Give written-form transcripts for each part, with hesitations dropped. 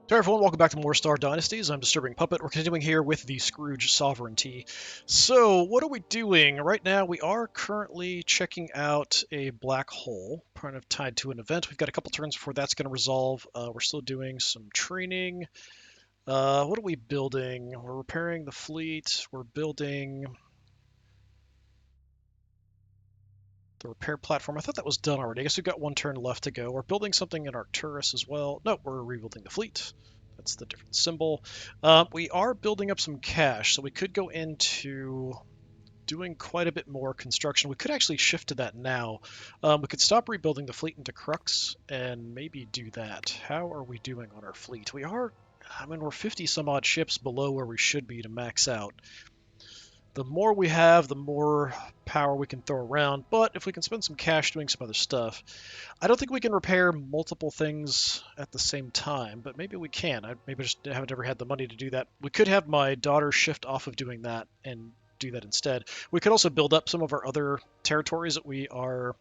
Hey everyone, welcome back to more Star Dynasties. I'm DisturbingPuppet. We're continuing here with the Scrooge Sovereignty. So, what are we doing? Right now, we are currently checking out a black hole, kind of tied to an event. We've got a couple turns before that's going to resolve. We're still doing some training. What are we building? We're repairing the fleet. We're building the repair platform. I thought that was done already. I guess we've got one turn left to go. We're building something in Arcturus as well. No, we're rebuilding the fleet. That's the different symbol. We are building up some cash, so we could go into doing quite a bit more construction. We could actually shift to that now. We could stop rebuilding the fleet into Crux and maybe do that. How are we doing on our fleet? We're 50 some odd ships below where we should be to max out. The more we have, the more power we can throw around, but if we can spend some cash doing some other stuff. I don't think we can repair multiple things at the same time, but maybe we can. I maybe just haven't ever had the money to do that. We could have my daughter shift off of doing that and do that instead. We could also build up some of our other territories that we are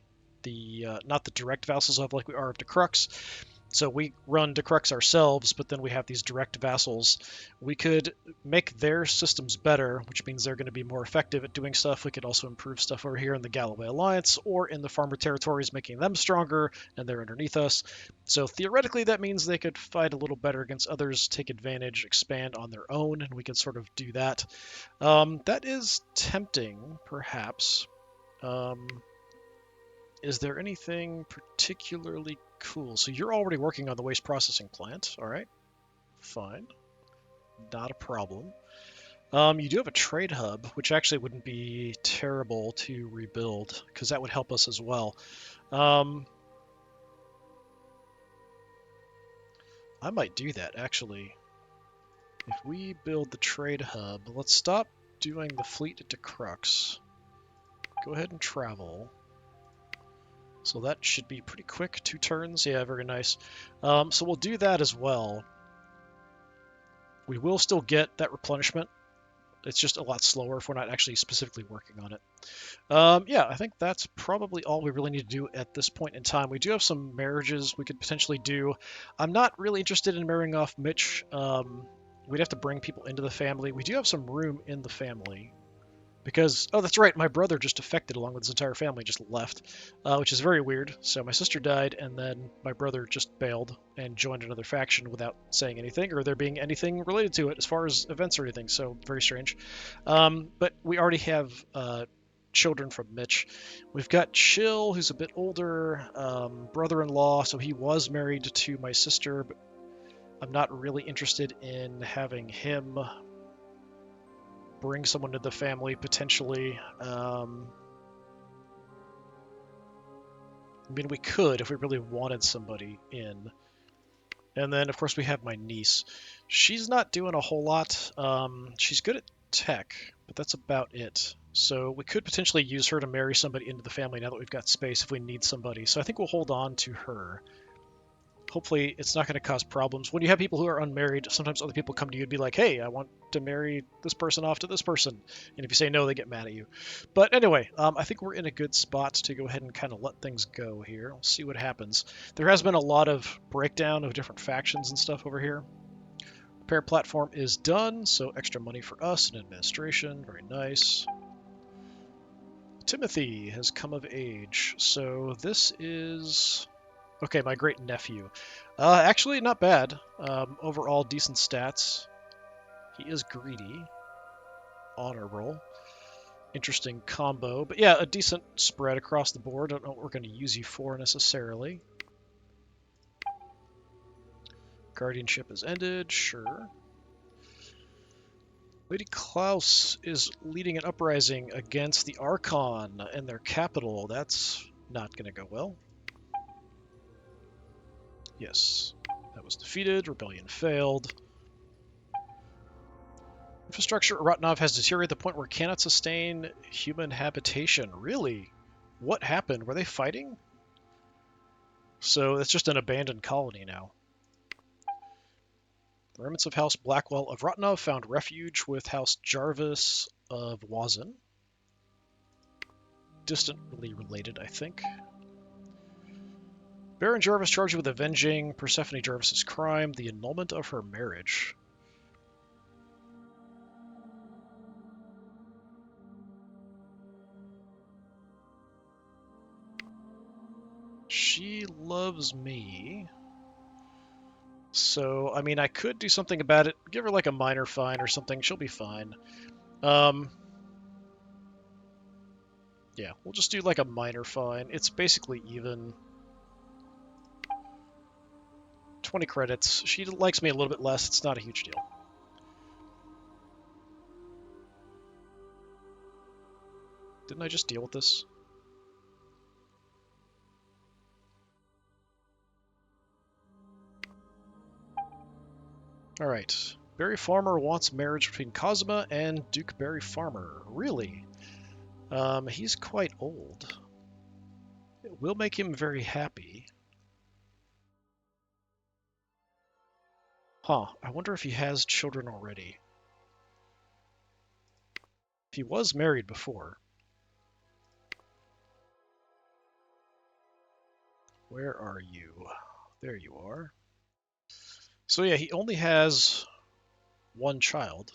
not the direct vassals of like we are of the Crux. So we run Decrux ourselves, but then we have these direct vassals. We could make their systems better, which means they're going to be more effective at doing stuff. We could also improve stuff over here in the Galloway Alliance or in the farmer territories, making them stronger, and they're underneath us. So theoretically, that means they could fight a little better against others, take advantage, expand on their own, and we could sort of do that. That is tempting, perhaps. Um, is there anything particularly cool? So you're already working on the waste processing plant. All right, fine. Not a problem. You do have a trade hub, which actually wouldn't be terrible to rebuild, because that would help us as well. I might do that, actually. If we build the trade hub, let's stop doing the fleet at Crux. Go ahead and travel. So that should be pretty quick, 2 turns. Yeah, very nice. So we'll do that as well. We will still get that replenishment. It's just a lot slower if we're not actually specifically working on it. Yeah, I think that's probably all we really need to do at this point in time. We do have some marriages we could potentially do. I'm not really interested in marrying off Mitch. We'd have to bring people into the family. We do have some room in the family. Because, oh, that's right, my brother just defected along with his entire family, just left, which is very weird. So my sister died, and then my brother just bailed and joined another faction without saying anything, or there being anything related to it as far as events or anything, so very strange. But we already have children from Mitch. We've got Chill, who's a bit older, brother-in-law, so he was married to my sister, but I'm not really interested in having him bring someone to the family potentially. I mean, we could if we really wanted somebody in. And then, of course, we have my niece. She's not doing a whole lot. She's good at tech, but that's about it. So we could potentially use her to marry somebody into the family now that we've got space if we need somebody. So I think we'll hold on to her. Hopefully it's not going to cause problems. When you have people who are unmarried, sometimes other people come to you and be like, hey, I want to marry this person off to this person. And if you say no, they get mad at you. But anyway, I think we're in a good spot to go ahead and kind of let things go here. We'll see what happens. There has been a lot of breakdown of different factions and stuff over here. Repair platform is done, so extra money for us in administration. Very nice. Timothy has come of age. So this is... Okay, my great nephew. Actually, not bad. Overall, decent stats. He is greedy. Honorable. Interesting combo. But yeah, a decent spread across the board. Don't know what we're going to use you for necessarily. Guardianship has ended. Sure. Lady Klaus is leading an uprising against the Archon and their capital. That's not going to go well. Yes, that was defeated. Rebellion failed. Infrastructure at Rotnov has deteriorated to the point where it cannot sustain human habitation. Really? What happened? Were they fighting? So it's just an abandoned colony now. The remnants of House Blackwell of Rotnov found refuge with House Jarvis of Wazin. Distantly related, I think. Baron Jarvis charged with avenging Persephone Jarvis's crime, the annulment of her marriage. She loves me. So, I mean, I could do something about it. Give her like a minor fine or something. She'll be fine. Yeah, we'll just do like a minor fine. It's basically even. 20 credits. She likes me a little bit less. It's not a huge deal. Didn't I just deal with this? Alright. Barry Farmer wants marriage between Cosima and Duke Barry Farmer. Really? He's quite old. It will make him very happy. Huh. I wonder if he has children already. He was married before. Where are you? There you are. So yeah, he only has one child.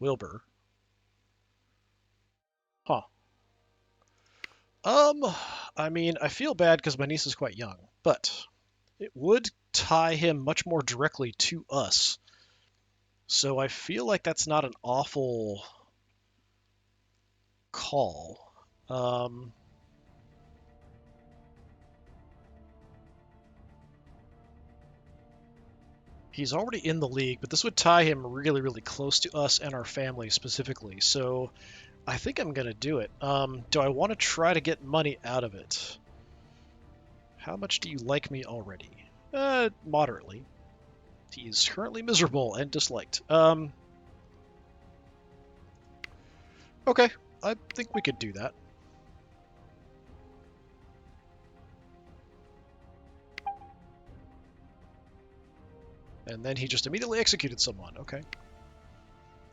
Wilbur. Huh. I mean, I feel bad because my niece is quite young, but it would tie him much more directly to us. So I feel like that's not an awful call. He's already in the league, but this would tie him really, really close to us and our family specifically. So I think I'm going to do it. Do I want to try to get money out of it? How much do you like me already? Moderately. He's currently miserable and disliked. Okay, I think we could do that. And then he just immediately executed someone. Okay.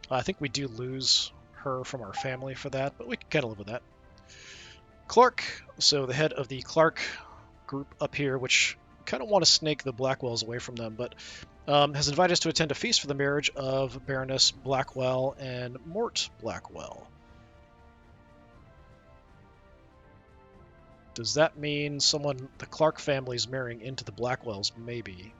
I think we do lose her from our family for that, but we can kind of live with that. Clark, so the head of the Clark group up here, which kind of want to snake the Blackwells away from them, but has invited us to attend a feast for the marriage of Baroness Blackwell and Mort Blackwell. Does that mean someone, the Clark family, is marrying into the Blackwells? Maybe.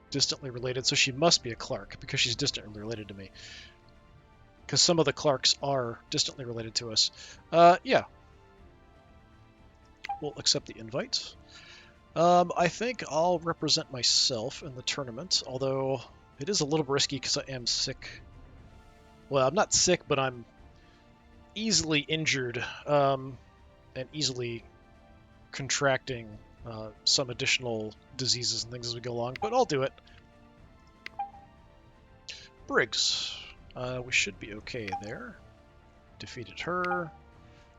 Distantly related, so she must be a Clark because she's distantly related to me. Because some of the Clarks are distantly related to us. Yeah. We'll accept the invite. I think I'll represent myself in the tournament, although it is a little risky because I am sick. Well, I'm not sick, but I'm easily injured and easily contracting some additional diseases and things as we go along, but I'll do it. Briggs. We should be okay there. Defeated her.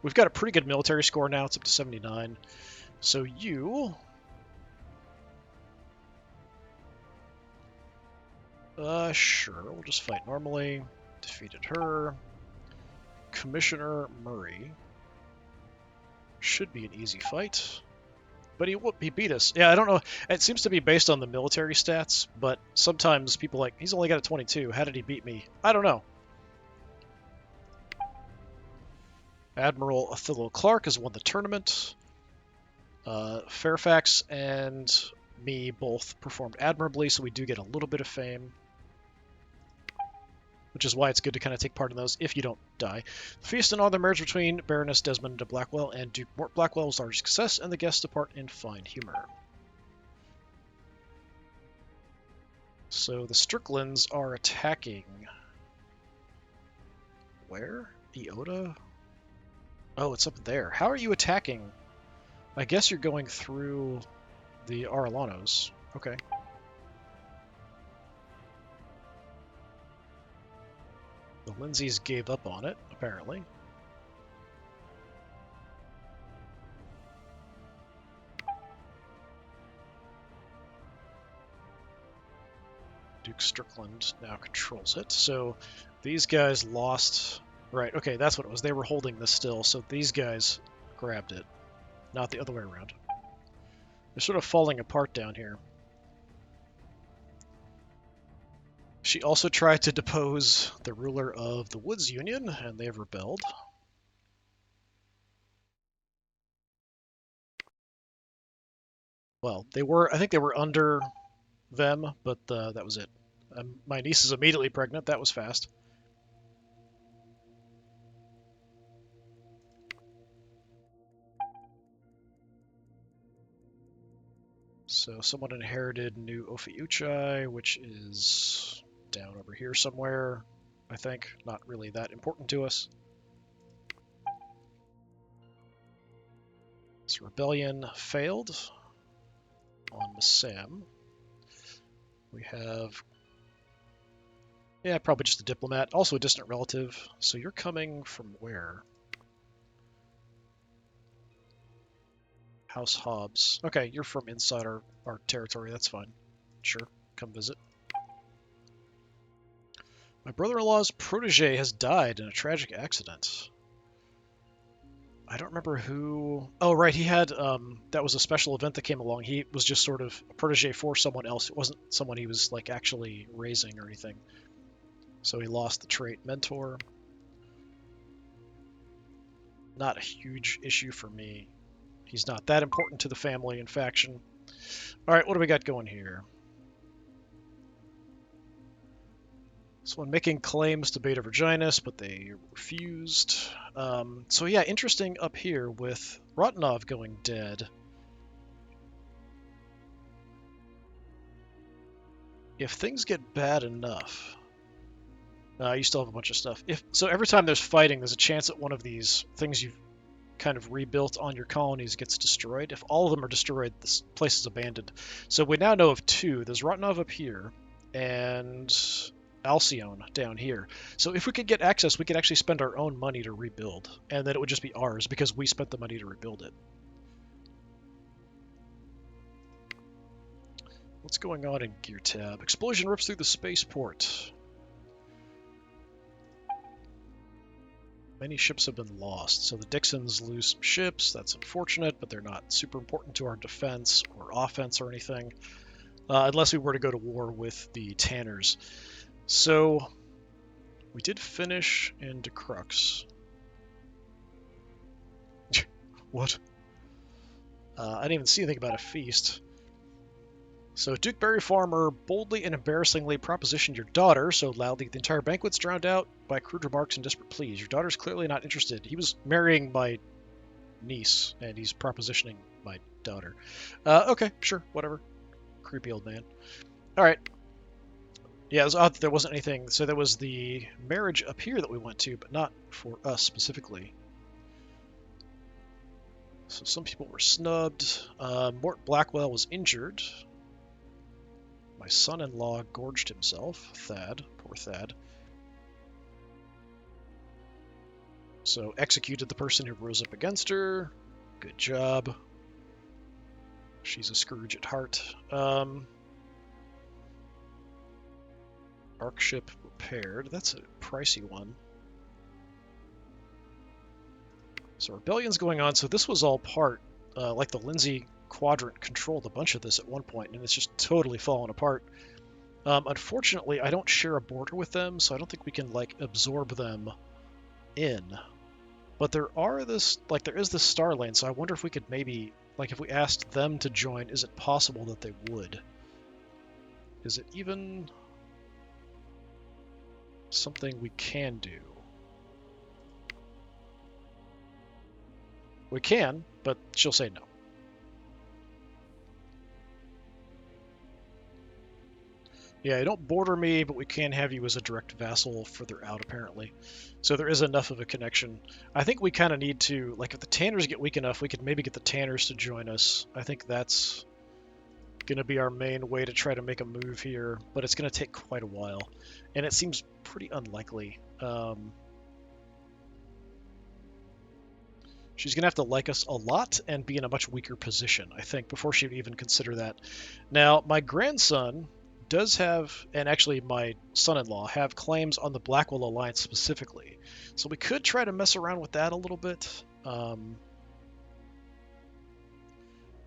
We've got a pretty good military score now. It's up to 79. So you... sure. We'll just fight normally. Defeated her. Commissioner Murray. Should be an easy fight. But he beat us. Yeah, I don't know. It seems to be based on the military stats, but sometimes people like, he's only got a 22. How did he beat me? I don't know. Admiral Othello Clark has won the tournament. Fairfax and me both performed admirably, so we do get a little bit of fame. Which is why it's good to kind of take part in those if you don't die. The feast and honor marriage between Baroness Desmond de Blackwell and Duke Mort Blackwell was a large success, and the guests depart in fine humor. So the Stricklands are attacking... Where? Iota? Oh, it's up there. How are you attacking? I guess you're going through the Arlanos. Okay. The Lindsays gave up on it, apparently. Duke Strickland now controls it. So these guys lost... Right, okay, that's what it was. They were holding this still, so these guys grabbed it. not the other way around. They're sort of falling apart down here. She also tried to depose the ruler of the Woods Union, and they have rebelled. Well, I think they were under them, but that was it. My niece is immediately pregnant. That was fast. So someone inherited New Ophiuchi, which is down over here somewhere, I think. Not really that important to us. This rebellion failed on Massam. We have, yeah, probably just a diplomat, also a distant relative. So you're coming from where? House Hobbs. Okay, you're from inside our territory. That's fine. Sure, come visit. My brother-in-law's protege has died in a tragic accident. I don't remember who... Oh, right, he had... that was a special event that came along. He was just sort of a protege for someone else. It wasn't someone he was, like, actually raising or anything. So he lost the trait mentor. Not a huge issue for me. He's not that important to the family and faction. All right, what do we got going here? Someone making claims to Beta Virginis, but they refused. So yeah, interesting up here with Rotanov going dead. If things get bad enough... you still have a bunch of stuff. So every time there's fighting, there's a chance that one of these things you've kind of rebuilt on your colonies gets destroyed. If all of them are destroyed, this place is abandoned. So we now know of two. There's Rotanov up here, and Alcyone down here. So if we could get access, we could actually spend our own money to rebuild, and then it would just be ours because we spent the money to rebuild it. What's going on in Gear Tab? Explosion rips through the spaceport. Many ships have been lost, so the Dixons lose some ships. That's unfortunate, but they're not super important to our defense or offense or anything, unless we were to go to war with the Tanners. So we did finish in De Crux. What? I didn't even see anything about a feast. So Duke Berry Farmer boldly and embarrassingly propositioned your daughter so loudly the entire banquet's drowned out by crude remarks and desperate pleas. Your daughter's clearly not interested. He was marrying my niece, and he's propositioning my daughter. Okay, sure, whatever. Creepy old man. All right. Yeah, it was odd that there wasn't anything. So there was the marriage up here that we went to, but not for us specifically. So some people were snubbed. Mort Blackwell was injured. My son-in-law gorged himself. Thad. Poor Thad. So executed the person who rose up against her. Good job. She's a Scrooge at heart. Arc ship repaired. That's a pricey one. So rebellion's going on. So this was all part, like the Lindsay Quadrant controlled a bunch of this at one point, and it's just totally fallen apart. Unfortunately, I don't share a border with them, so I don't think we can like absorb them in. But there is this star lane, so I wonder if we could maybe, like, if we asked them to join, is it possible that they would? Is it even something we can do? We can, but she'll say no. Yeah, don't border me, but we can have you as a direct vassal further out, apparently. So there is enough of a connection. I think we kind of need to, like, if the Tanners get weak enough, we could maybe get the Tanners to join us. I think that's going to be our main way to try to make a move here, but it's going to take quite a while, and it seems pretty unlikely. She's going to have to like us a lot and be in a much weaker position, I think, before she would even consider that. Now, my grandson does have, and actually my son-in-law, have claims on the Blackwell Alliance specifically. So we could try to mess around with that a little bit.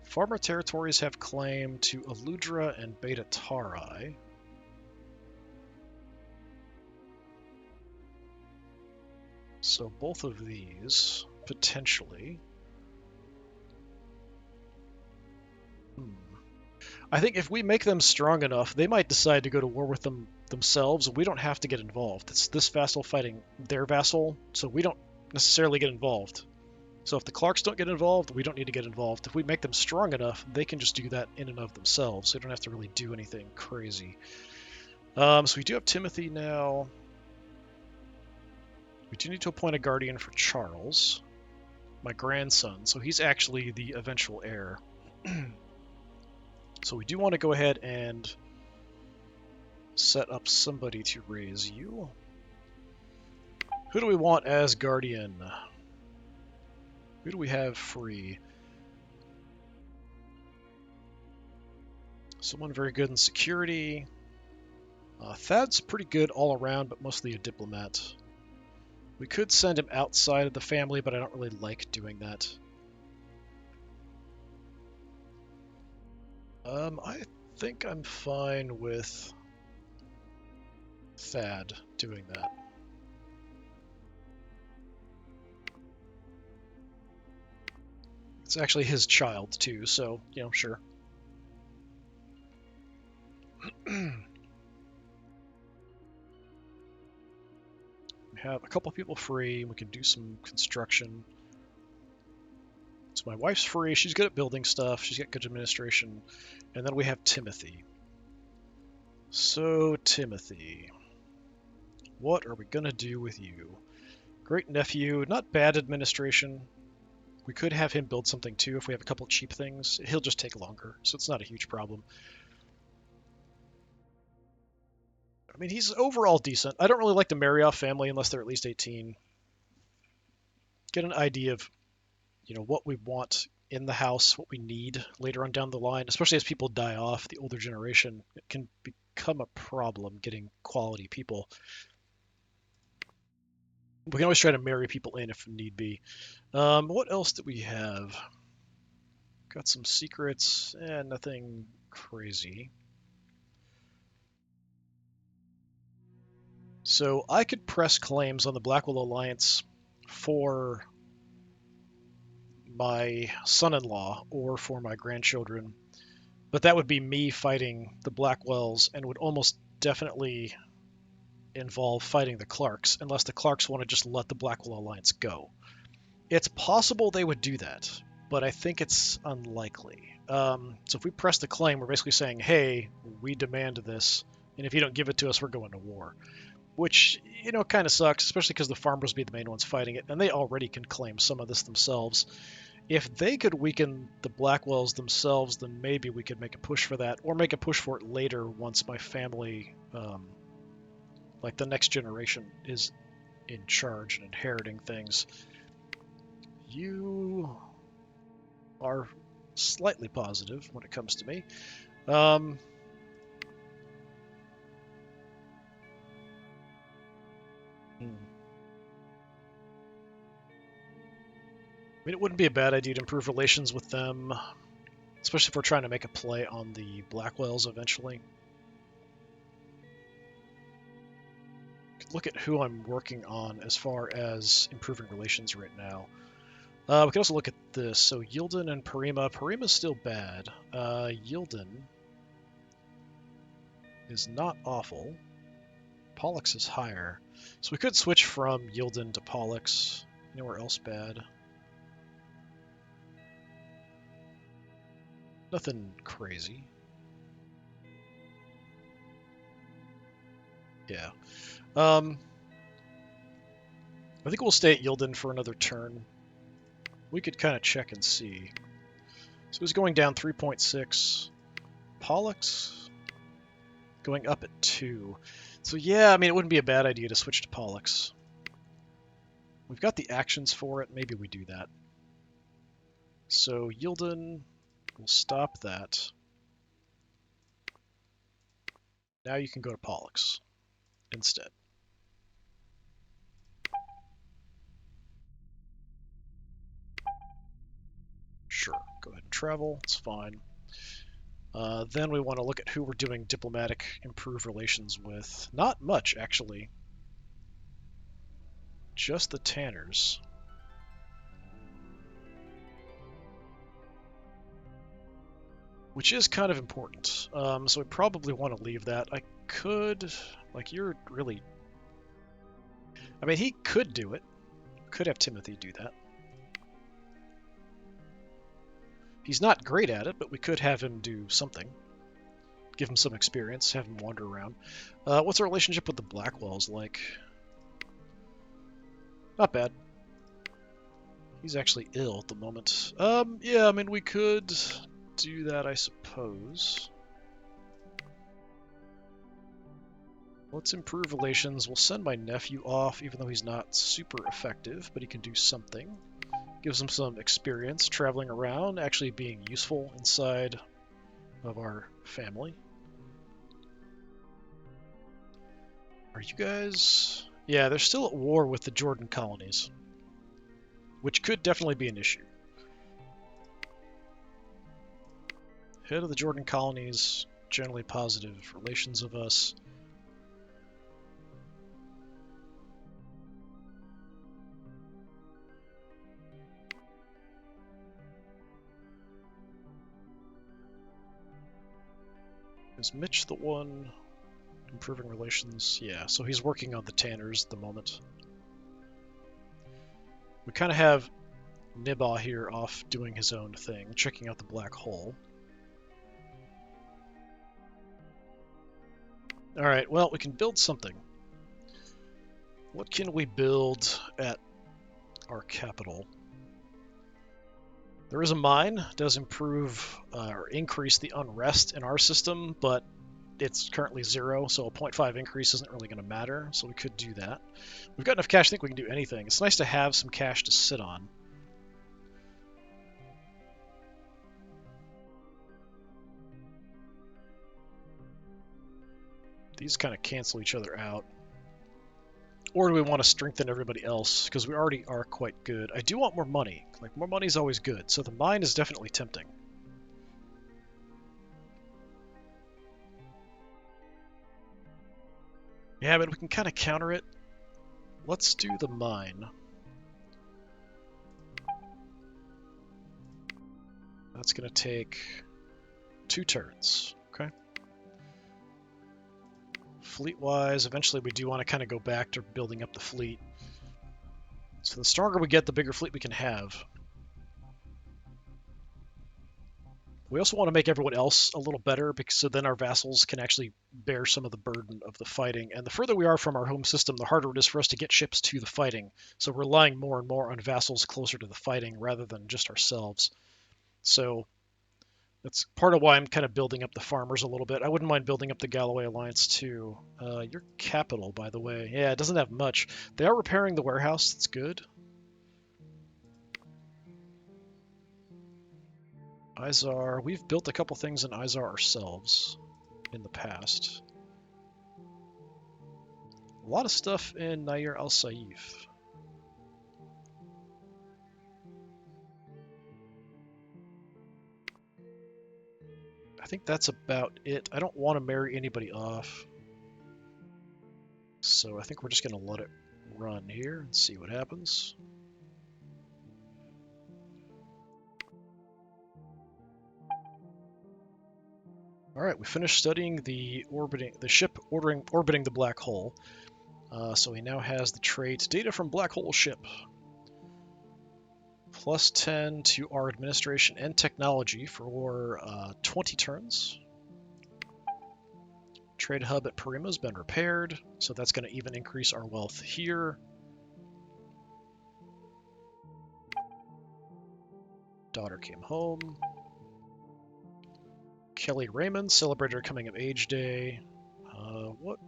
Farmer territories have claim to Aludra and Beta Tauri. So both of these, potentially. I think if we make them strong enough, they might decide to go to war with them themselves. We don't have to get involved. It's this vassal fighting their vassal, so we don't necessarily get involved. So if the Clarks don't get involved, we don't need to get involved. If we make them strong enough, they can just do that in and of themselves. They don't have to really do anything crazy. So we do have Timothy now. We do need to appoint a guardian for Charles, my grandson. So he's actually the eventual heir. So we do want to go ahead and set up somebody to raise you. Who do we want as guardian? Who do we have free? Someone very good in security. Thad's pretty good all around, but mostly a diplomat. We could send him outside of the family, but I don't really like doing that. I think I'm fine with Thad doing that. It's actually his child, too, so, you know, sure. We have a couple people free. We can do some construction. So my wife's free. She's good at building stuff. She's got good administration. And then we have Timothy. So, Timothy, what are we going to do with you? Great nephew, not bad administration. We could have him build something too if we have a couple cheap things. He'll just take longer, so it's not a huge problem. I mean, he's overall decent. I don't really like the Marioff family unless they're at least 18. Get an idea of, you know, what we want in the house, what we need later on down the line, especially as people die off, the older generation. It can become a problem getting quality people. We can always try to marry people in if need be. What else do we have? Got some secrets, and nothing crazy. So I could press claims on the Blackwell Alliance for my son-in-law or for my grandchildren, but that would be me fighting the Blackwells and would almost definitely involve fighting the Clarks, unless the Clarks want to just let the Blackwell Alliance go. It's possible they would do that, but I think it's unlikely. So if we press the claim, we're basically saying, hey, we demand this, and if you don't give it to us, we're going to war. Which, you know, kind of sucks, especially because the farmers be the main ones fighting it, and they already can claim some of this themselves. If they could weaken the Blackwells themselves, then maybe we could make a push for that, or make a push for it later once my family, like the next generation, is in charge and inheriting things. You are slightly positive when it comes to me. I mean, it wouldn't be a bad idea to improve relations with them, especially if we're trying to make a play on the Blackwells eventually. Look at who I'm working on as far as improving relations right now. We can also look at this. So Yilden and Parima. Parima's still bad. Yilden is not awful. Pollux is higher. So we could switch from Yilden to Pollux. Anywhere else bad? Nothing crazy. Yeah. I think we'll stay at Yilden for another turn. We could kind of check and see. So he's going down 3.6. Pollux going up at 2. So yeah, I mean, it wouldn't be a bad idea to switch to Pollux. We've got the actions for it. Maybe we do that. So Yilden will stop that. Now you can go to Pollux instead. Sure. Go ahead and travel. It's fine. Then we want to look at who we're doing diplomatic improved relations with. Not much, actually. Just the Tanners. Which is kind of important. So we probably want to leave that. I could... Like, you're really... I mean, he could do it. Could have Timothy do that. He's not great at it, but we could have him do something. Give him some experience, have him wander around. What's our relationship with the Blackwells like? Not bad. He's actually ill at the moment. Yeah, I mean, we could do that, I suppose. Let's improve relations. We'll send my nephew off, even though he's not super effective, but he can do something. Gives him some experience traveling around, actually being useful inside of our family. Are you guys... Yeah, they're still at war with the Jordan colonies, which could definitely be an issue. Head of the Jordan colonies, generally positive relations of us. Is Mitch the one improving relations? Yeah, so he's working on the Tanners at the moment. We kind of have Nibah here off doing his own thing, checking out the black hole. Alright, well, we can build something. What can we build at our capital? There is a mine. It does improve or increase the unrest in our system, but it's currently 0, so a 0.5 increase isn't really going to matter, so we could do that. We've got enough cash, I think we can do anything. It's nice to have some cash to sit on. These kind of cancel each other out. Or do we want to strengthen everybody else? Because we already are quite good. I do want more money. Like, more money is always good, so the mine is definitely tempting. Yeah, but we can kind of counter it. Let's do the mine. That's going to take 2 turns. Okay. Fleet-wise, eventually we do want to kind of go back to building up the fleet. So the stronger we get, the bigger fleet we can have. We also want to make everyone else a little better, because so then our vassals can actually bear some of the burden of the fighting. And the further we are from our home system, the harder it is for us to get ships to the fighting. So we're relying more and more on vassals closer to the fighting rather than just ourselves. So that's part of why I'm kind of building up the farmers a little bit. I wouldn't mind building up the Galloway Alliance too. Your capital, by the way. Yeah, it doesn't have much. They are repairing the warehouse. That's good. Izar. We've built a couple things in Izar ourselves in the past. A lot of stuff in Nair al-Saif. I think that's about it. I don't want to marry anybody off. So I think we're just going to let it run here and see what happens. All right, we finished studying the ship orbiting the black hole. So he now has the trait data from black hole ship. Plus 10 to our administration and technology for 20 turns. Trade hub at Parima has been repaired, so that's going to even increase our wealth here. Daughter came home. Kelly Raymond celebrated her coming of age day. What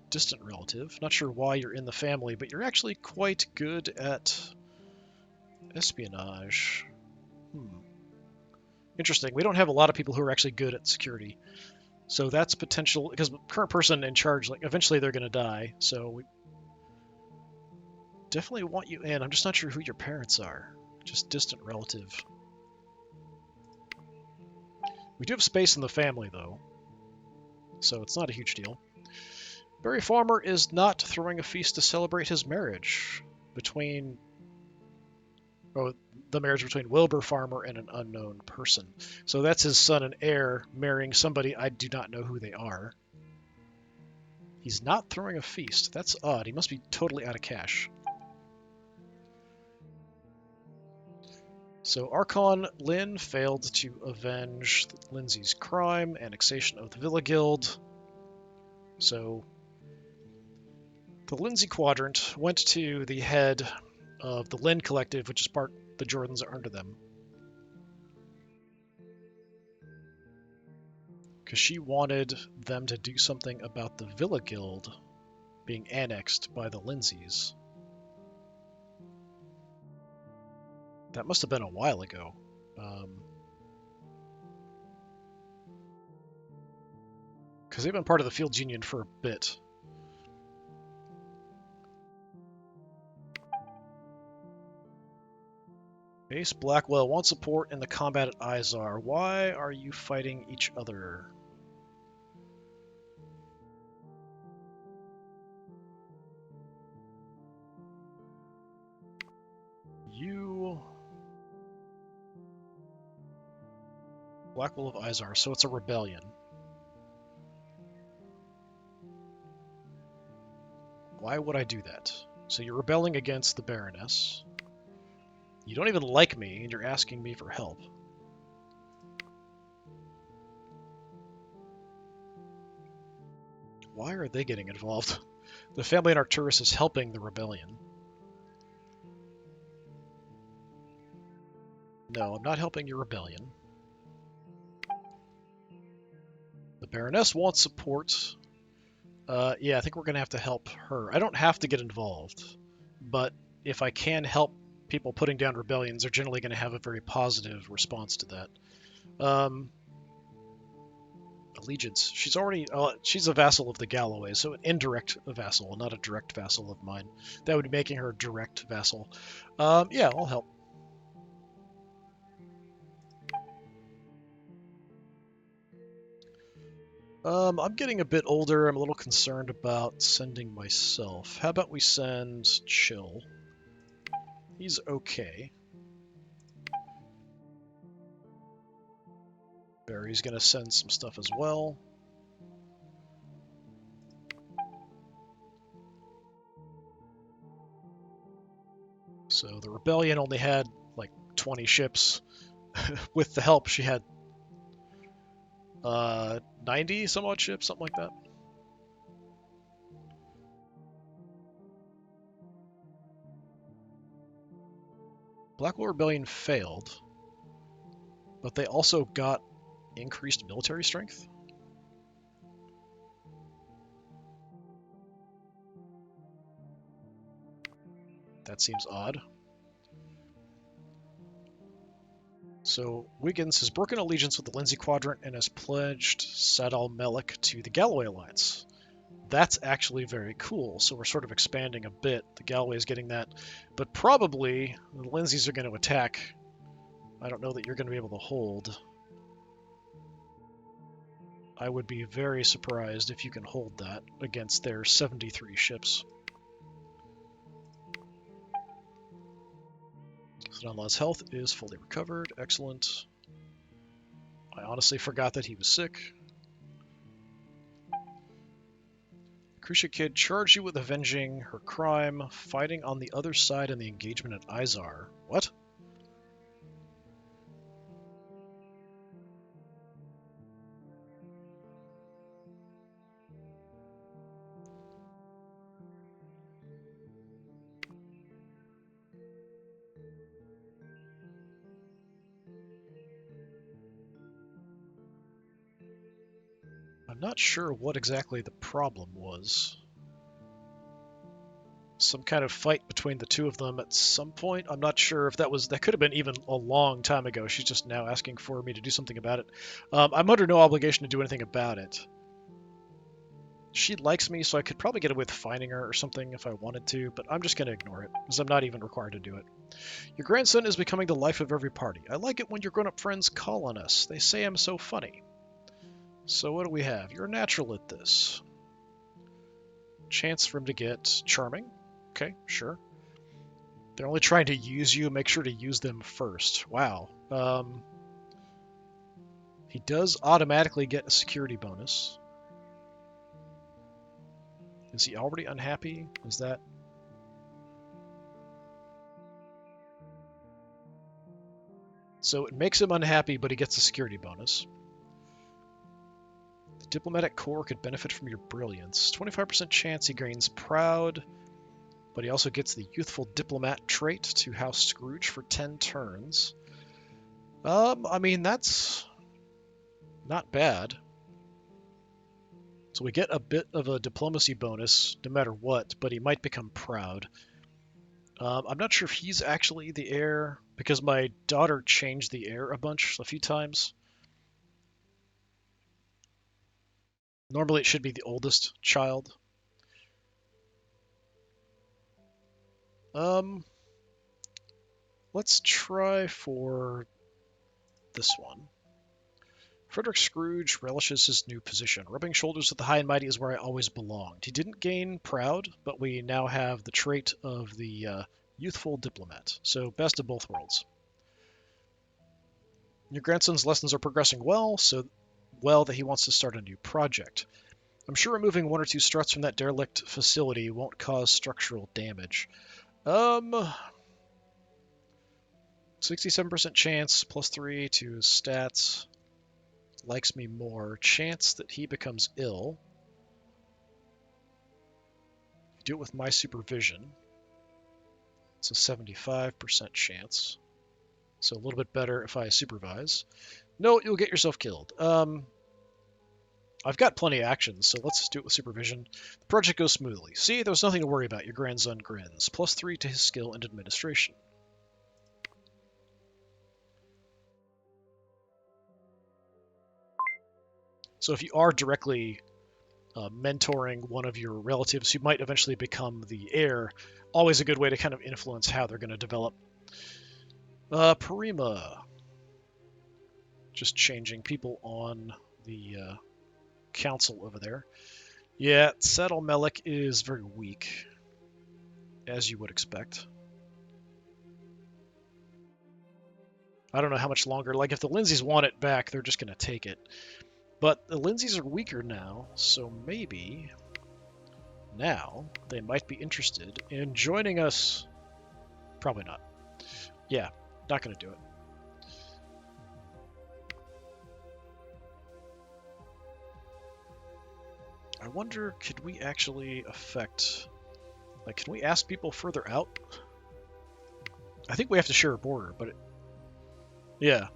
distant relative? Not sure why you're in the family, but you're actually quite good at espionage. Interesting. We don't have a lot of people who are actually good at security. So that's potential, because the current person in charge, like, eventually they're going to die. So we definitely want you in. I'm just not sure who your parents are. Just distant relative. We do have space in the family, though, so it's not a huge deal. Barry Farmer is not throwing a feast to celebrate his marriage between... Oh, the marriage between Wilbur Farmer and an unknown person. So that's his son and heir marrying somebody I do not know who they are. He's not throwing a feast. That's odd. He must be totally out of cash. So Archon Lynn failed to avenge Lindsay's crime, annexation of the Villa Guild. So the Lindsay Quadrant went to the head of the Lynn Collective, which is part the Jordans are under them. Because she wanted them to do something about the Villa Guild being annexed by the Lindsays. That must have been a while ago. Because they've been part of the Fields Union for a bit. Ace Blackwell wants support in the combat at Izar. Why are you fighting each other? You... Blackwell of Izar, so it's a rebellion. Why would I do that? So you're rebelling against the Baroness. You don't even like me, and you're asking me for help. Why are they getting involved? The family in Arcturus is helping the rebellion. No, I'm not helping your rebellion. The Baroness wants support. Yeah, I think we're going to have to help her. I don't have to get involved, but if I can help people putting down rebellions, they're generally going to have a very positive response to that. Allegiance. She's already... she's a vassal of the Galloways, so an indirect vassal, not a direct vassal of mine. That would be making her a direct vassal. Yeah, I'll help. I'm getting a bit older. I'm a little concerned about sending myself. How about we send Chill? He's okay. Barry's gonna send some stuff as well. So the rebellion only had like 20 ships. With the help, she had 90 some odd ships, something like that. Blackwell Rebellion failed, but they also got increased military strength. That seems odd. So Wiggins has broken allegiance with the Lindsay Quadrant and has pledged Sadal Melik to the Galloway Alliance. That's actually very cool. So we're sort of expanding a bit. The Galloway is getting that, but probably the Lindsays are going to attack. I don't know that you're going to be able to hold. I would be very surprised if you can hold that against their 73 ships. Sadal's health is fully recovered. Excellent. I honestly forgot that he was sick. Crucia Kid charged you with avenging her crime, fighting on the other side in the engagement at Izar. What? I'm not sure what exactly the problem was. Some kind of fight between the two of them at some point. I'm not sure if that could have been even a long time ago. She's just now asking for me to do something about it. I'm under no obligation to do anything about it. She likes me, so I could probably get away with finding her or something if I wanted to, but I'm just going to ignore it, because I'm not even required to do it. Your grandson is becoming the life of every party. I like it when your grown-up friends call on us. They say I'm so funny. So what do we have? You're a natural at this. Chance for him to get charming. Okay, sure. They're only trying to use you. Make sure to use them first. Wow. He does automatically get a security bonus. Is he already unhappy? Is that... So it makes him unhappy, but he gets a security bonus. The diplomatic corps could benefit from your brilliance. 25% chance he gains proud, but he also gets the youthful diplomat trait to House Scrooge for 10 turns. I mean, that's not bad. So we get a bit of a diplomacy bonus no matter what, but he might become proud. I'm not sure if he's actually the heir, because my daughter changed the heir a few times. Normally it should be the oldest child. Let's try for this one. Frederick Scrooge relishes his new position. Rubbing shoulders with the high and mighty is where I always belonged. He didn't gain proud, but we now have the trait of the youthful diplomat. So best of both worlds. Your grandson's lessons are progressing well, so well that he wants to start a new project. I'm sure removing 1 or 2 struts from that derelict facility won't cause structural damage. 67% chance, +3 to his stats. Likes me more. Chance that he becomes ill. Do it with my supervision. It's a 75% chance. So a little bit better if I supervise. No, you'll get yourself killed. I've got plenty of actions, so let's do it with supervision. The project goes smoothly. See, there's nothing to worry about. Your grandson grins. +3 to his skill and administration. So if you are directly mentoring one of your relatives who might eventually become the heir, always a good way to kind of influence how they're going to develop. Parima. Just changing people on the council over there. Yeah, Settle Melik is very weak, as you would expect. I don't know how much longer. Like, if the Lindsays want it back, they're just going to take it. But the Lindsays are weaker now, so maybe now they might be interested in joining us. Probably not. Yeah, not going to do it. I wonder, could we actually affect... Like, can we ask people further out? I think we have to share a border, but... Yeah.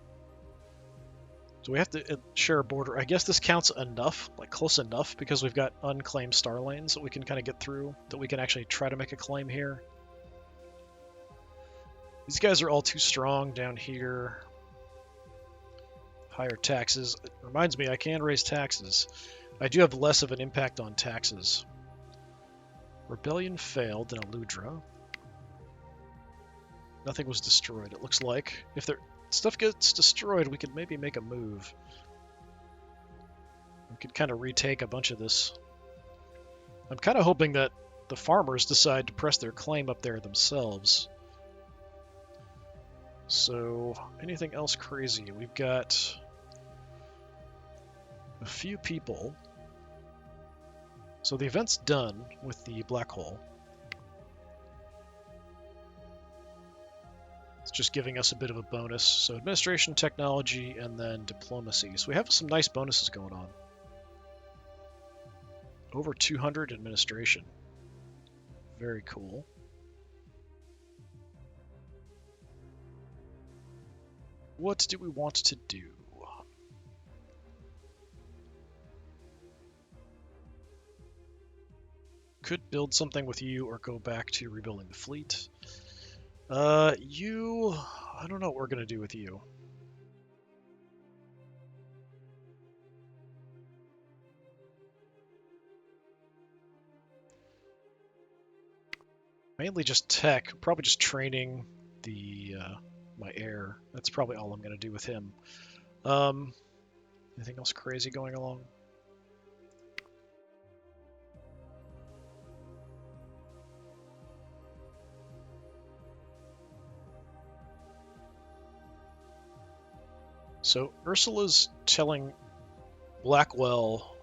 So we have to share a border. I guess this counts enough, like close enough, because we've got unclaimed star lanes that we can kind of get through, that we can actually try to make a claim here. These guys are all too strong down here. Higher taxes. It reminds me, I can raise taxes. I do have less of an impact on taxes. Rebellion failed in Aludra. Nothing was destroyed, it looks like. If their stuff gets destroyed, we could maybe make a move. We could kind of retake a bunch of this. I'm kind of hoping that the farmers decide to press their claim up there themselves. So, anything else crazy? We've got a few people. So the event's done with the black hole. It's just giving us a bit of a bonus. So administration, technology, and then diplomacy. So we have some nice bonuses going on. Over 200 administration. Very cool. What do we want to do? Could build something with you or go back to rebuilding the fleet. I don't know what we're going to do with you. Mainly just tech, probably just training the my heir. That's probably all I'm going to do with him. Anything else crazy going along? So Ursula's telling Blackwell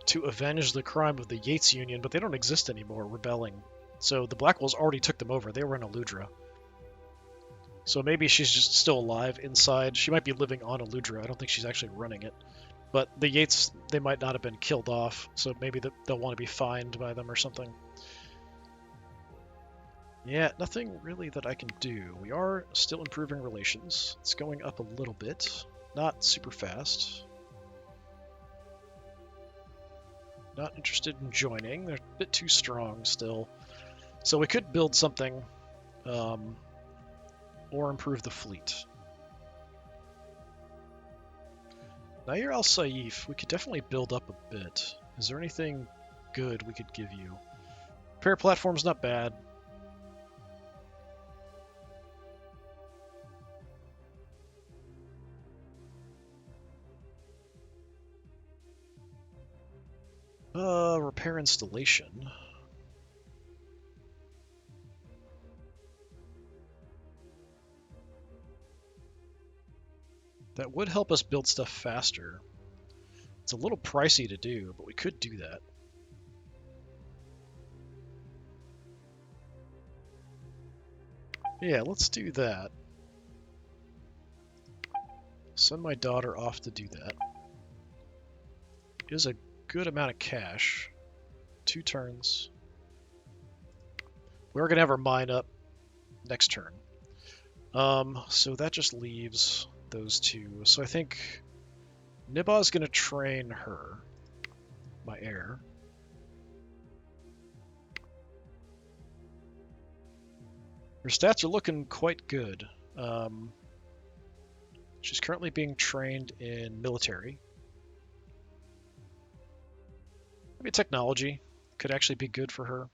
to avenge the crime of the Yates Union, but they don't exist anymore, rebelling. So the Blackwells already took them over. They were in Aludra. So maybe she's just still alive inside. She might be living on Aludra. I don't think she's actually running it. But the Yates, they might not have been killed off, so maybe they'll want to be fined by them or something. Yeah, nothing really that I can do. We are still improving relations. It's going up a little bit. Not super fast. Not interested in joining. They're a bit too strong still. So we could build something or improve the fleet. Nair al Saif, we could definitely build up a bit. Is there anything good we could give you? Repair platform's not bad. Repair installation. That would help us build stuff faster. It's a little pricey to do, but we could do that. Yeah, let's do that. Send my daughter off to do that. It is a good amount of cash. 2 turns. We're going to have our mine up next turn. So that just leaves those two. So I think Nibba's going to train her, my heir. Her stats are looking quite good. She's currently being trained in military. Maybe technology could actually be good for her.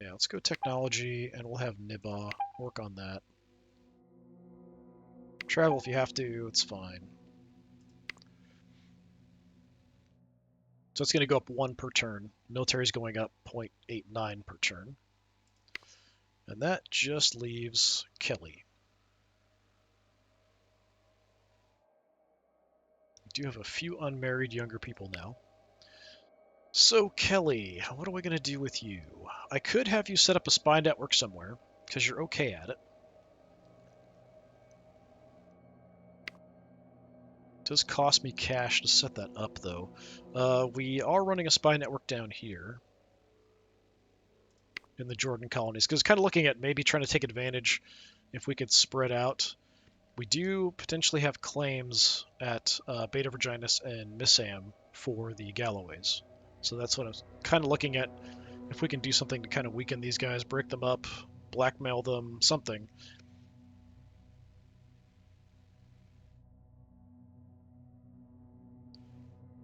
Yeah, let's go technology, and we'll have Nibba work on that. Travel if you have to, it's fine. So it's going to go up 1 per turn. Military's going up 0.89 per turn. And that just leaves Kelly. We do have a few unmarried younger people now. So Kelly, what are we going to do with you? I could have you set up a spy network somewhere, because you're okay at it. It does cost me cash to set that up, though. We are running a spy network down here in the Jordan colonies, because kind of looking at maybe trying to take advantage if we could spread out. We do potentially have claims at Beta Virginis and Missam for the Galloways. So that's what I was kind of looking at, if we can do something to kind of weaken these guys, break them up, blackmail them, something.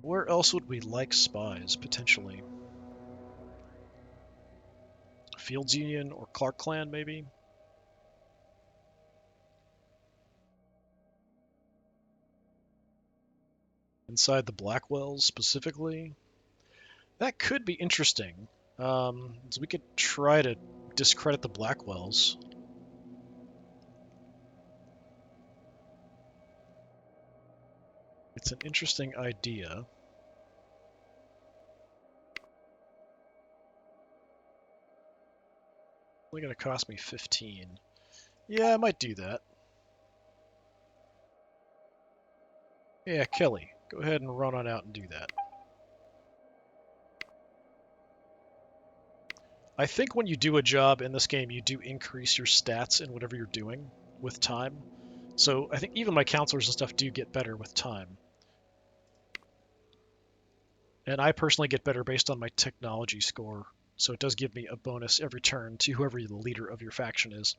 Where else would we like spies, potentially? Fields Union or Clark Clan, maybe? Inside the Blackwells, specifically? That could be interesting. So we could try to discredit the Blackwells. It's an interesting idea. Only going to cost me 15. Yeah, I might do that. Yeah, Kelly, go ahead and run on out and do that. I think when you do a job in this game, you do increase your stats in whatever you're doing with time. So I think even my counselors and stuff do get better with time. And I personally get better based on my technology score. So it does give me a bonus every turn to whoever the leader of your faction is.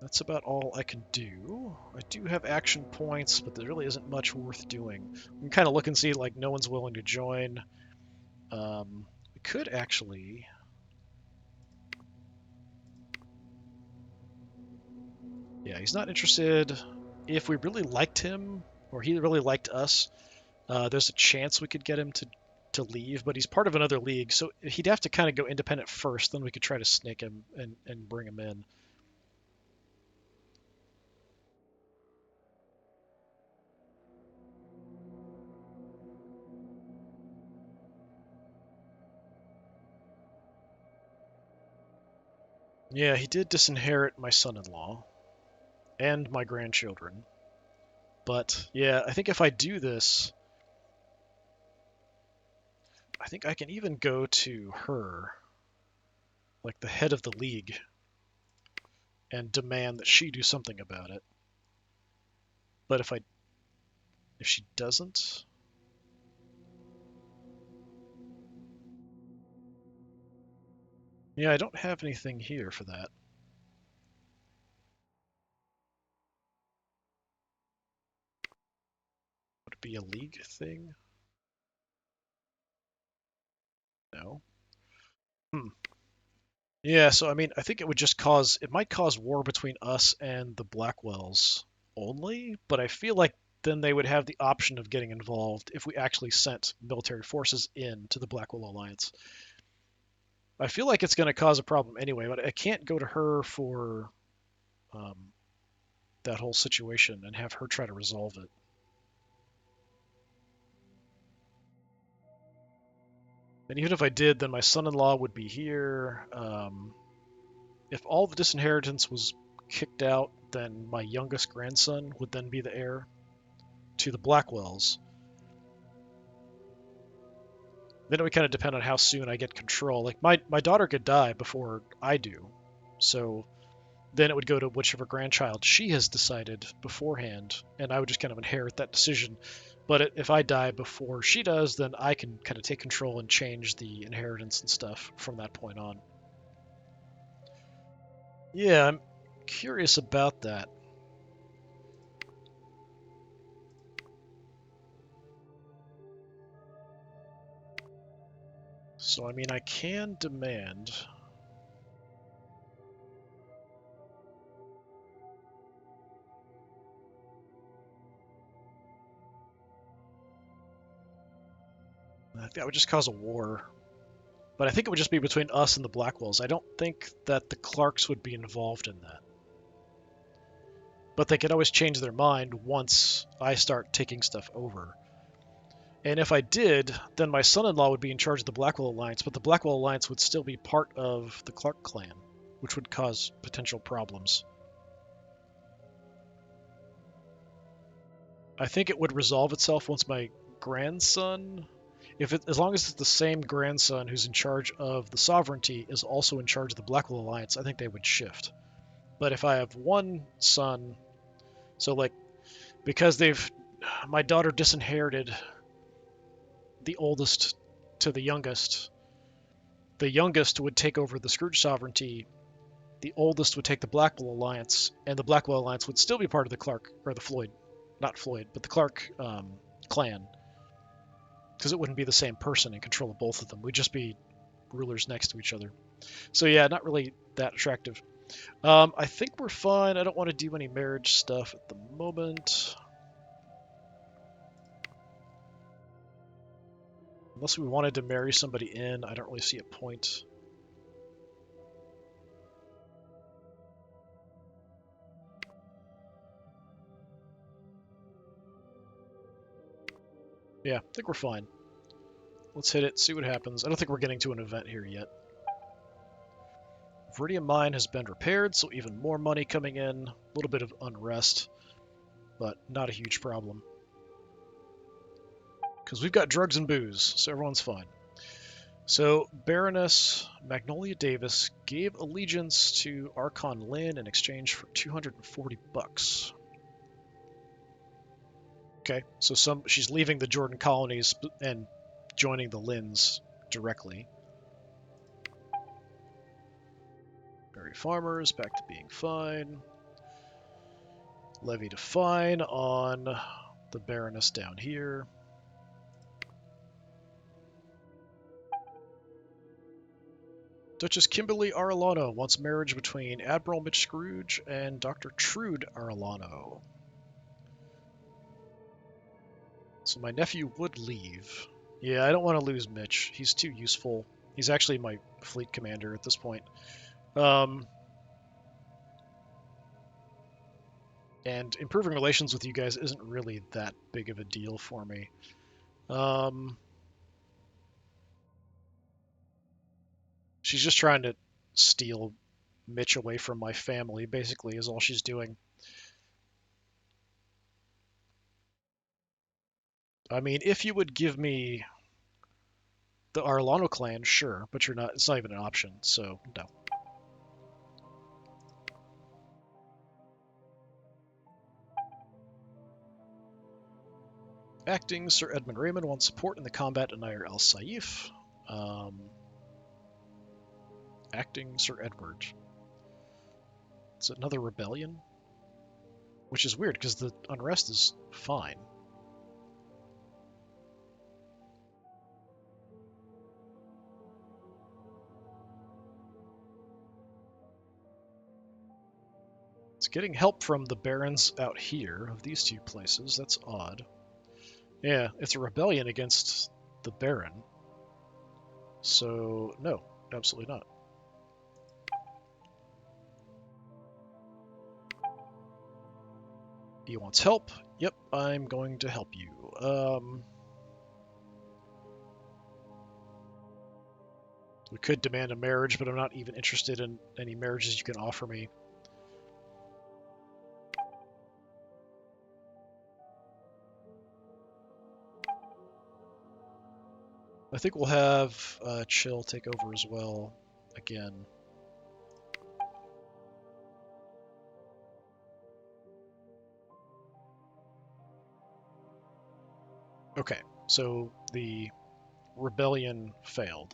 That's about all I can do. I do have action points, but there really isn't much worth doing. We can kind of look and see, like, no one's willing to join. We could actually... Yeah, he's not interested. If we really liked him, or he really liked us, there's a chance we could get him to leave, but he's part of another league, so he'd have to kind of go independent first, then we could try to snake him and bring him in. Yeah, he did disinherit my son-in-law and my grandchildren. But yeah, I think if I do this, I think I can even go to her, like the head of the league, and demand that she do something about it. But if she doesn't, yeah, I don't have anything here for that. Would it be a league thing? No. Hmm. Yeah, so I mean, I think it would just cause, it might cause war between us and the Blackwells only, but I feel like then they would have the option of getting involved if we actually sent military forces in to the Blackwell Alliance. I feel like it's going to cause a problem anyway, but I can't go to her for um, that whole situation and have her try to resolve it. And even if I did, then my son-in-law would be here. If all the disinheritance was kicked out, then my youngest grandson would then be the heir to the Blackwells. Then it would kind of depend on how soon I get control. Like my daughter could die before I do, so then it would go to whichever grandchild she has decided beforehand, and I would just kind of inherit that decision. But if I die before she does, then I can kind of take control and change the inheritance and stuff from that point on. Yeah, I'm curious about that. So, I mean, I can demand. I think that would just cause a war. But I think it would just be between us and the Blackwells. I don't think that the Clarks would be involved in that. But they could always change their mind once I start taking stuff over. And if I did, then my son-in-law would be in charge of the Blackwell Alliance, but the Blackwell Alliance would still be part of the Clark clan, which would cause potential problems. I think it would resolve itself once my grandson, as long as it's the same grandson who's in charge of the sovereignty is also in charge of the Blackwell Alliance, I think they would shift. But if I have one son, so like because my daughter disinherited the oldest to the youngest would take over the Scrooge sovereignty, the oldest would take the Blackwell Alliance, and the Blackwell Alliance would still be part of the Clark, or the Floyd, not Floyd, but the Clark clan, because it wouldn't be the same person in control of both of them. We'd just be rulers next to each other. So yeah, not really that attractive. I think we're fine. I don't want to do any marriage stuff at the moment. Unless we wanted to marry somebody in, I don't really see a point. Yeah, I think we're fine. Let's hit it, see what happens. I don't think we're getting to an event here yet. Viridium Mine has been repaired, so even more money coming in. A little bit of unrest, but not a huge problem. Because we've got drugs and booze, so everyone's fine. So, Baroness Magnolia Davis gave allegiance to Archon Lynn in exchange for 240 bucks. Okay, so she's leaving the Jordan colonies and joining the Lynns directly. Berry Farmers, back to being fine. Levied a fine on the Baroness down here. Duchess Kimberly Arellano wants marriage between Admiral Mitch Scrooge and Dr. Trude Arellano. So my nephew would leave. Yeah, I don't want to lose Mitch. He's too useful. He's actually my fleet commander at this point. And improving relations with you guys isn't really that big of a deal for me. She's just trying to steal Mitch away from my family, basically, is all she's doing. I mean, if you would give me the Arellano clan, sure, but you're not. It's not even an option, so no. Acting Sir Edmund Raymond wants support in the combat in Nair El Saif. Acting Sir Edward. It's another rebellion? Which is weird, because the unrest is fine. It's getting help from the barons out here of these two places. That's odd. Yeah, it's a rebellion against the baron. So, no, absolutely not. He wants help. Yep, I'm going to help you. We could demand a marriage, but I'm not even interested in any marriages you can offer me. I think we'll have Chill take over as well, again. Okay, so the rebellion failed.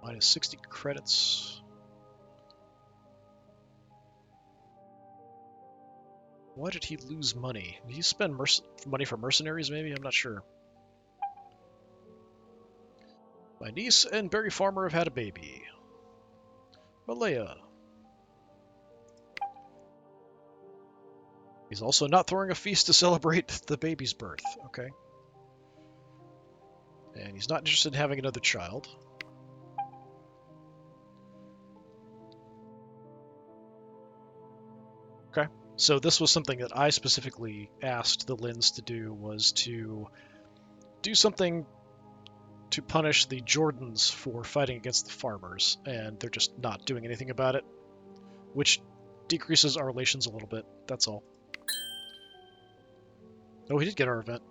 Minus 60 credits. Why did he lose money? Did he spend money for mercenaries, maybe? I'm not sure. My niece and Barry Farmer have had a baby. Malaya. He's also not throwing a feast to celebrate the baby's birth. Okay. And he's not interested in having another child. Okay. So this was something that I specifically asked the Lins to do, was to do something to punish the Jordans for fighting against the farmers, and they're just not doing anything about it, which decreases our relations a little bit, that's all. Oh, we did get our event.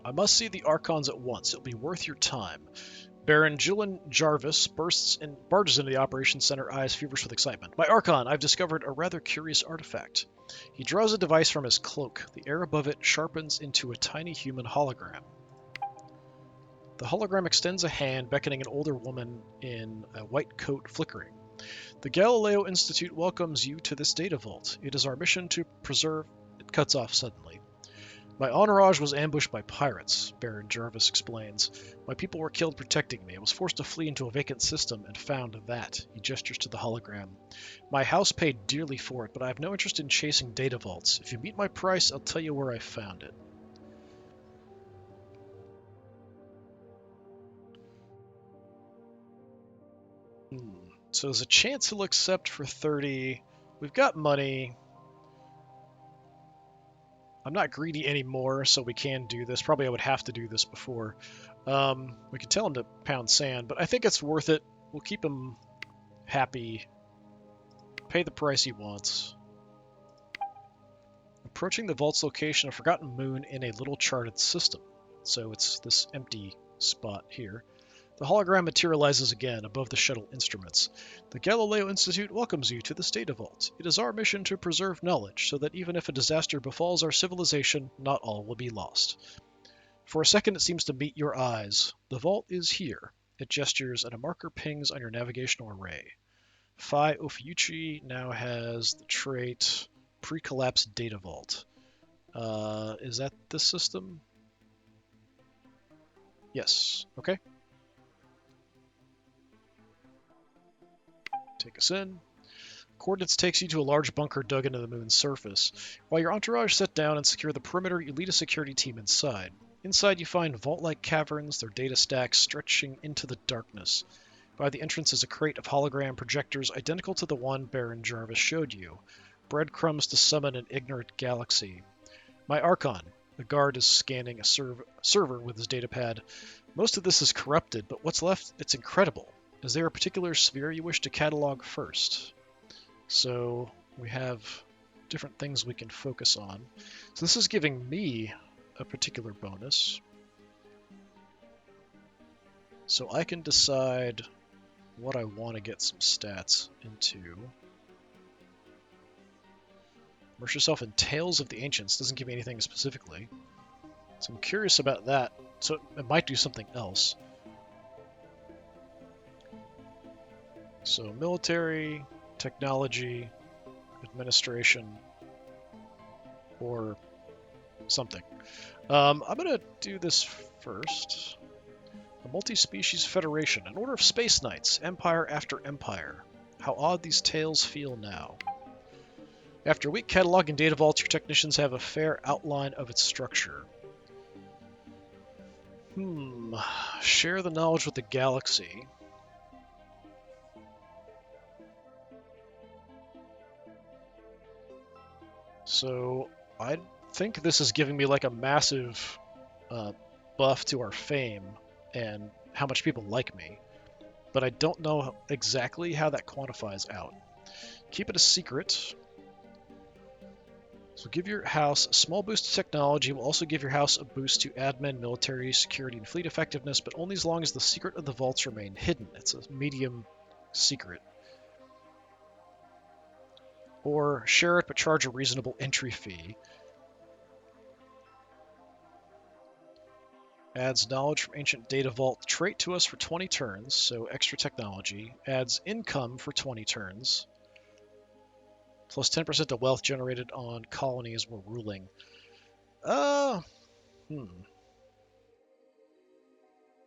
I must see the Archons at once. It'll be worth your time. Baron Julian Jarvis barges into the operations center, eyes feverish with excitement. My Archon, I've discovered a rather curious artifact. He draws a device from his cloak. The air above it sharpens into a tiny human hologram. The hologram extends a hand, beckoning an older woman in a white coat flickering. The Galileo Institute welcomes you to this data vault. It is our mission to preserve... It cuts off suddenly. My entourage was ambushed by pirates, Baron Jarvis explains. My people were killed protecting me. I was forced to flee into a vacant system and found that. He gestures to the hologram. My house paid dearly for it, but I have no interest in chasing data vaults. If you meet my price, I'll tell you where I found it. So there's a chance he'll accept for 30. We've got money. I'm not greedy anymore, so we can do this. Probably I would have to do this before. We could tell him to pound sand, but I think it's worth it. We'll keep him happy. Pay the price he wants. Approaching the vault's location, a forgotten moon in a little charted system. So it's this empty spot here. The hologram materializes again above the shuttle instruments. The Galileo Institute welcomes you to the Data Vault. It is our mission to preserve knowledge, so that even if a disaster befalls our civilization, not all will be lost. For a second, it seems to meet your eyes. The vault is here. It gestures, and a marker pings on your navigational array. Phi Ophiuchi now has the trait Pre-Collapse Data Vault. Is that this system? Yes. Okay. Take us in. Coordinates takes you to a large bunker dug into the moon's surface. While your entourage set down and secure the perimeter, you lead a security team inside. Inside, you find vault-like caverns, their data stacks stretching into the darkness. By the entrance is a crate of hologram projectors identical to the one Baron Jarvis showed you. Breadcrumbs to summon an ignorant galaxy. My Archon. The guard is scanning a server with his datapad. Most of this is corrupted, but what's left, it's incredible. Is there a particular sphere you wish to catalog first? So we have different things we can focus on. So this is giving me a particular bonus. So I can decide what I want to get some stats into. Immerse yourself in Tales of the Ancients. Doesn't give me anything specifically. So I'm curious about that. So it might do something else. So military, technology, administration, or something. I'm going to do this first. A multi-species federation, an order of space knights, empire after empire. How odd these tales feel now. After a week cataloging data vaults, your technicians have a fair outline of its structure. Share the knowledge with the galaxy. So I think this is giving me like a massive buff to our fame and how much people like me, but I don't know exactly how that quantifies out. Keep it a secret. So give your house a small boost to technology. Will also give your house a boost to admin, military, security, and fleet effectiveness, but only as long as the secret of the vaults remain hidden. It's a medium secret. Or share it but charge a reasonable entry fee. Adds knowledge from ancient data vault trait to us for 20 turns, so extra technology. Adds income for 20 turns. Plus 10% to wealth generated on colonies we're ruling.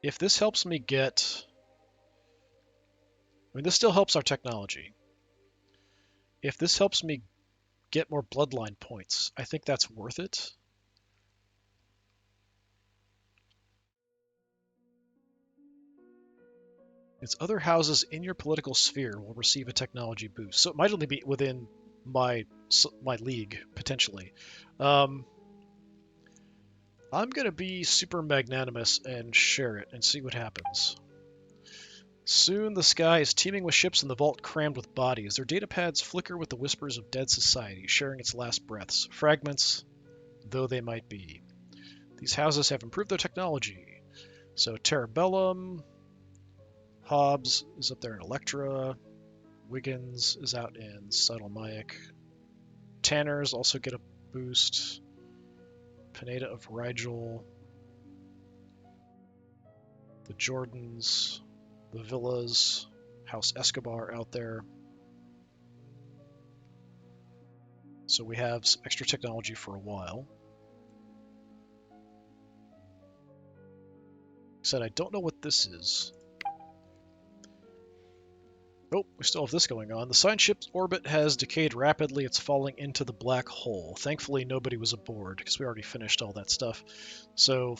If this helps me get... I mean, this still helps our technology. If this helps me get more bloodline points, I think that's worth it. Its other houses in your political sphere will receive a technology boost. So it might only be within my league, potentially. I'm going to be super magnanimous and share it and see what happens. Soon the sky is teeming with ships and the vault crammed with bodies. Their datapads flicker with the whispers of dead society, sharing its last breaths. Fragments, though they might be. These houses have improved their technology. So Terrabellum, Hobbs is up there in Electra. Wiggins is out in Subtlemayak. Tanners also get a boost. Pineda of Rigel. The Jordans. The Villas. House Escobar out there. So we have some extra technology for a while. Said I don't know what this is. Oh, we still have this going on. The science ship's orbit has decayed rapidly. It's falling into the black hole. Thankfully, nobody was aboard, because we already finished all that stuff. So,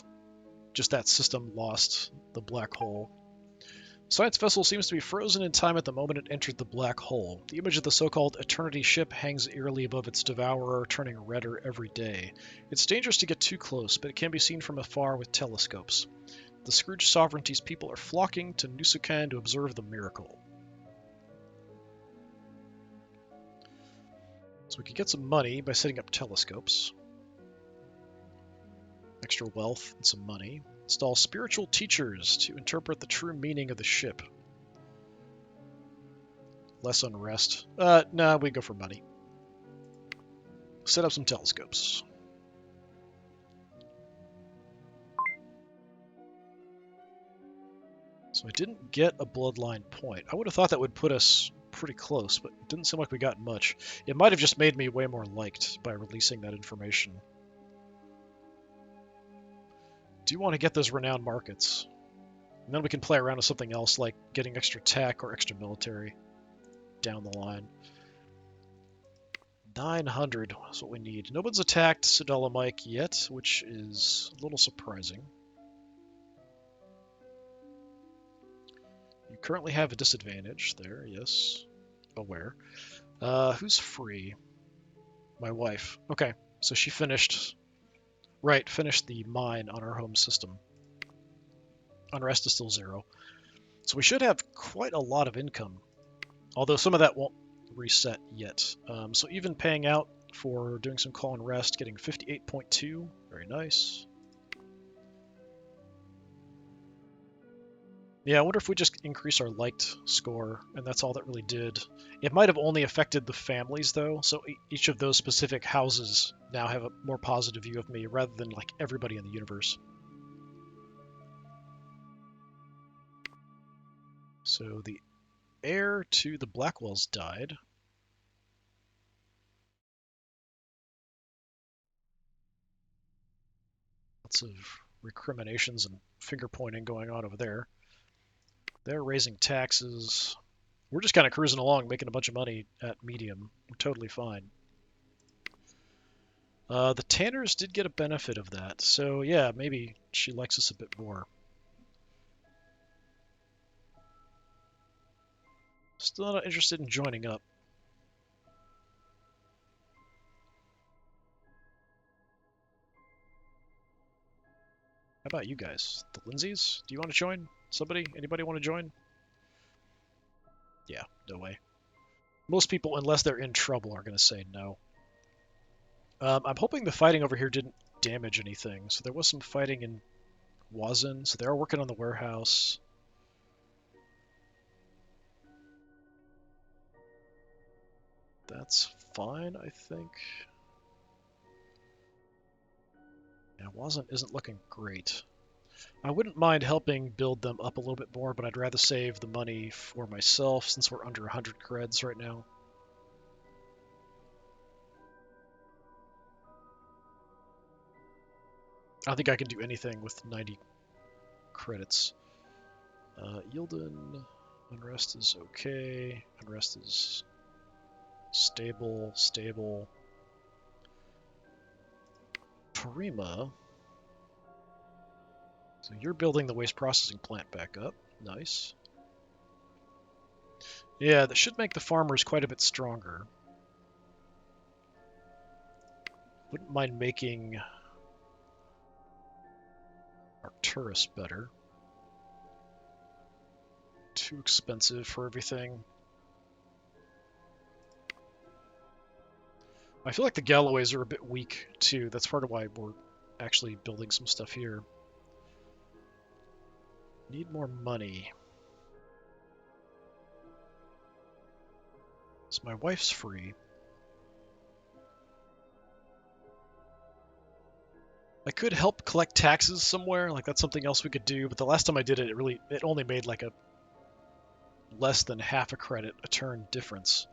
just that system lost the black hole. Science vessel seems to be frozen in time at the moment it entered the black hole. The image of the so-called Eternity ship hangs eerily above its devourer, turning redder every day. It's dangerous to get too close, but it can be seen from afar with telescopes. The Scrooge Sovereignty's people are flocking to Nusukan to observe the miracle. So we could get some money by setting up telescopes. Extra wealth and some money. Install spiritual teachers to interpret the true meaning of the ship. Less unrest. Nah, we go for money. Set up some telescopes. So I didn't get a bloodline point. I would have thought that would put us pretty close, but it didn't seem like we got much. It might have just made me way more liked by releasing that information. Do you want to get those renowned markets? And then we can play around with something else like getting extra tech or extra military down the line. 900 is what we need. No one's attacked Sudalamike yet, which is a little surprising. You currently have a disadvantage there, yes. Aware. Who's free? My wife. Okay, so she finished... Right, finished the mine on our home system. Unrest is still 0. So we should have quite a lot of income, although some of that won't reset yet. So even paying out for doing some call and rest, getting 58.2, very nice. Yeah, I wonder if we just increase our liked score, and that's all that really did. It might have only affected the families, though, so each of those specific houses now have a more positive view of me, rather than, like, everybody in the universe. So the heir to the Blackwells died. Lots of recriminations and finger-pointing going on over there. They're raising taxes. We're just kind of cruising along, making a bunch of money at medium. We're totally fine. The Tanners did get a benefit of that, so yeah, maybe she likes us a bit more. Still not interested in joining up. How about you guys? The Lindsays? Do you want to join? Somebody? Anybody want to join? Yeah, no way. Most people, unless they're in trouble, are going to say no. I'm hoping the fighting over here didn't damage anything. So there was some fighting in Wazin, so they are working on the warehouse. That's fine, I think. Yeah, Wazin isn't looking great. I wouldn't mind helping build them up a little bit more, but I'd rather save the money for myself since we're under 100 creds right now. I don't think I can do anything with 90 credits. Yilden, unrest is okay. Unrest is stable, stable. Parima. So you're building the waste processing plant back up. Nice. Yeah, that should make the farmers quite a bit stronger. Wouldn't mind making our tourists better. Too expensive for everything. I feel like the Galloways are a bit weak, too. That's part of why we're actually building some stuff here. Need more money. So my wife's free. I could help collect taxes somewhere, like that's something else we could do, but the last time I did it, it only made like a less than half a credit a turn difference.